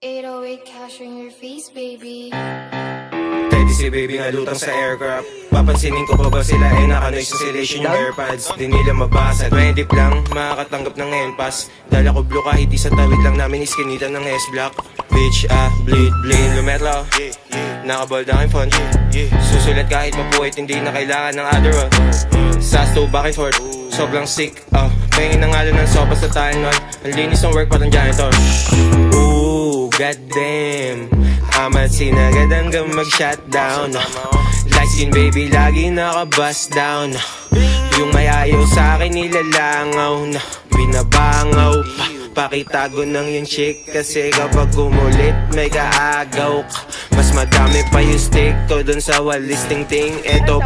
808 cash in your face, baby. Pwede si baby nga lutang sa aircraft. Papansinin ko pa ba sila ay naka-noise cancellation yung airpods. Di nila mabasa, 20 lang makakatanggap ng NPAS. Dala ko blue kahit isa tawid lang namin iskinita ng S-Block. Bitch bleed lumetro. Nakabald ang phone. Susulat kahit mapuwit, hindi na kailangan ng Adderall. Sasto back and forth, sobrang sick. Pahingin ng alon ng sopa sa Tylenol. Ang linis ng work parang janitor. Ooh, goddamn, amat sinagad hanggang mag-shutdown. Light skin baby, lagi naka-bust down. Yung may ayaw sa akin nilalangaw na binabangaw pa. Pakitago ng yung chick kasi kapag kumulit may kaagaw ka. Mas madami pa yung stick ko dun sa walis ting-ting. Eto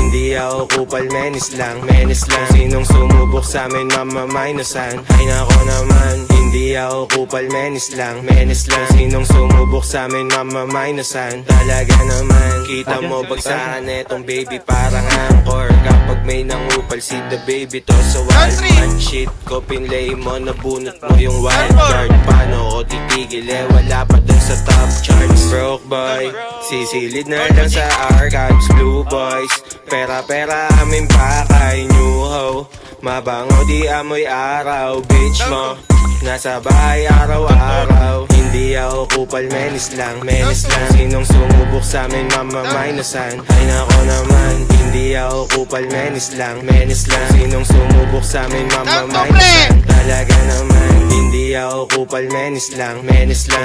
hindi ako kupal, menis lang. Sinong sumubok sa amin mamamainusan. Ay nako naman, hindi ako kupal, menis lang. Sinong sumubok sa amin mamamainusan. Talaga naman, kita mo bagsakan etong baby parang angkor. Kapag may nangupal si the baby to sa wild man shit ko, pinlay mo, nabunot mo yung wild card. Paano ko titigil wala pa dun sa top charts. Broke boy, sisilid na lang sa archives. Blue boys, pera amin pakay. New ho, mabango di amoy araw. Bitch mo, nasa bahay araw-araw. Hindi ako kupal, menis lang. Sinong sumubok sa amin mamamainusan. Ay nako naman, hindi ako kupal, menis lang. Sinong sumubok sa amin mamamainusan. Talaga naman, hindi ako kupal, menis lang.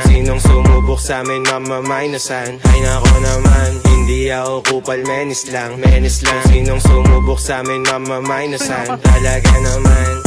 Sinong sumubok sa amin mamamainusan. Ay nako naman, hindi ako kupal, menis lang. Sinong sumubok sa amin mamamainusan. Talaga naman.